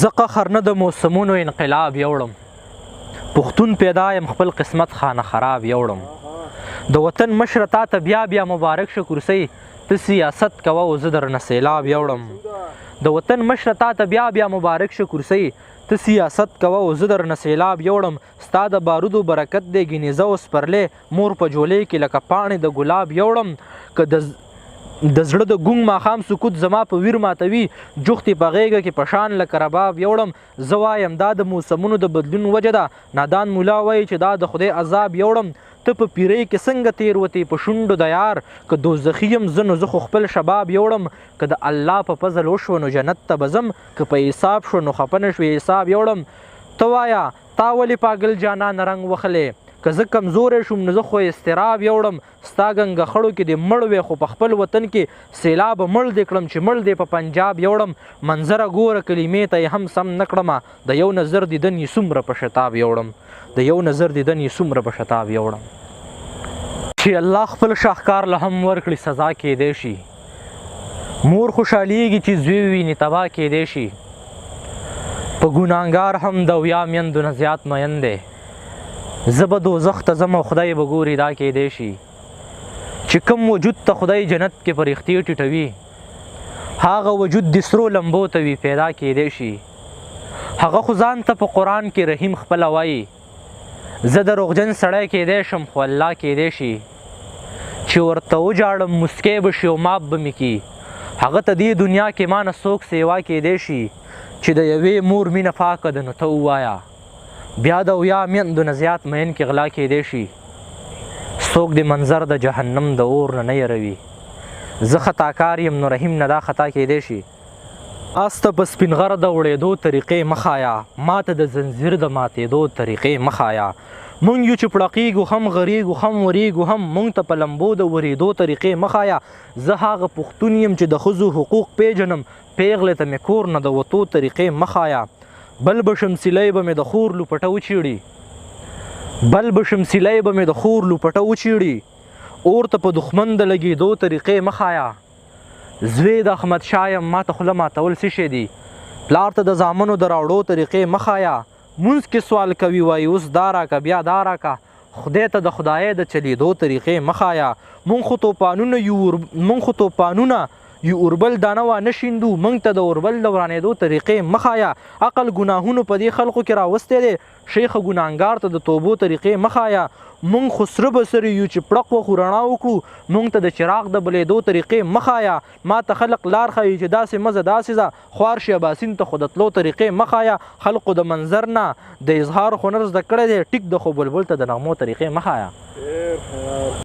زه قهر نه د موسمونو انقلاب یوړم، پښتون پیدا یم خپل قسمت خانه خراب یوړم. د وطن مشره تا ته بیا بیا مبارک شه کرسۍ، ته سیاست کوه او زه درنه سیلاب یوړم. د وطن مشره تا ته بیا بیا مبارک شه کرسۍ، ته سیاست کوه او زه درنه سیلاب یوړم. ستا د بارودو برکت دی ګینې زه اوس پرلې مور په جولۍ کې لکه پاڼې د ګلاب یوړم. که د زړه د ګونګ ماښام سکوت زما په ویر ماتوي، جوختې په غېږه کې په شان لکه رباب یوړم. زه وایم دا د موسمونو د بدلون وجه ده، نادان مولا وایي چې دا د خدای عذاب یوړم. ته په پیرۍ کې څنګه تیر وتې په شونډو د یار، که دوزخي یم زه نو زه خو خپل شباب یوړم. که د الله په فضل وشوه نو جنت ته به ځم، که په حساب شو نو خفه نه شوې حساب یوړم. ته وایه تا ولې پاګل جانان رنګ وخلې، که زه کمزوری شوم نو زه خو اضطراب یوړم. ستا ګنګخړو کې دې مړ وې خو په خپل وطن کې سیلاب مړ دې کړم چې مړ دې په پنجاب یوړم. منظره ګوره کلمې ته یې هم سم نه کړمه، د یو نظر دیدن یې څومره په شتاب یوړم. د یو نظر دیدن یې څومره په شتاب یوړم. چې الله خپل شاهکار له هم ورکړي سزا کېدی شي، مور خوشحالیږي چې زوی وویني تباه کېدی شي. په ګناهګار هم د اویا میندو نه زیات مین دی، زه به دوزخ ته ځم او خدای به ګوري دا کېدی شي. چې کوم وجود ته خدای جنت کې فرښتې ټیټوي، هغه وجود د سرو لمبو ته وي پیدا کېدی شي. هغه خو ځان ته په قرآن کې رحیم خپله وایي، زه دروغجن سړی کېدی شم خو الله کېدی شي. چې ورته وجاړم مسکی به شي او ماپ به مې کي، هغه ته دې دنیا کې ما نه څوک سیوا کېدی شي. چې د یوې مور مینه پاکه ده نو ته ووایه، بیا د اویا میندو نه زیات مین کې غلا کېدی شي. څوک د منظر د جهنم د اور نه یروي، زه خطاکار یم نو رحیم نه دا خطا کېدی شي. اس ته په سپین غر د وړېدو طریقې مه ښایه، ما ته د زنځیر د ماتېدو طریقې مه ښایه. مونږ یو چې پړقېږو هم غریږو هم وریږو هم، مونږ ته په لمبو د ورېدو طریقې مه ښایه. زه هغه پښتون یم چې د ښځو حقوق پیژنم، پیغلې ته مې کور نه د وتو طریقې مه ښایه. بل به شمسیلی به مې د خور لوپټه وچیړي، بل به شمسیلی به مې د خور لوپټه وچیړي. اور ته په دښمن د لګېدو طریقې مه ښایه. زوی د احمد شاه یم ما ته خوله ماتول څه شی دي، پلار ته د زامنو د راوړو طریقې مه ښایه. مونځ کې سوال کوي وایي اوس دا راکه بیا دا راکه، خدای ته د خدای د چلیدو طریقې مه ښایه. مونږ خو توپانونه یو اوربل دانه وانه شیندو، مونږ ته د اوربل د ورانېدو طریقې مه ښایه. عقل ګناهونو په دې خلقو کې راوستی دی، شیخه ګناهګار ته د توبو طریقې مه ښایه. مونږ خو سره بسرې یو چې پړق وخو رڼا وکړو، مونږ ته د چراغ د بلېدو طریقې مه ښایه. ما ته خلق لار ښایي چې داسې مزه داسې ځه، خوار شي اباسین ته خو د تلو طریقې مه ښایه. خلقو د منظر نه د اظهار هنر زده کړی دی، ټیک د خو بلبل ته د نغمو طریقې مه ښایه.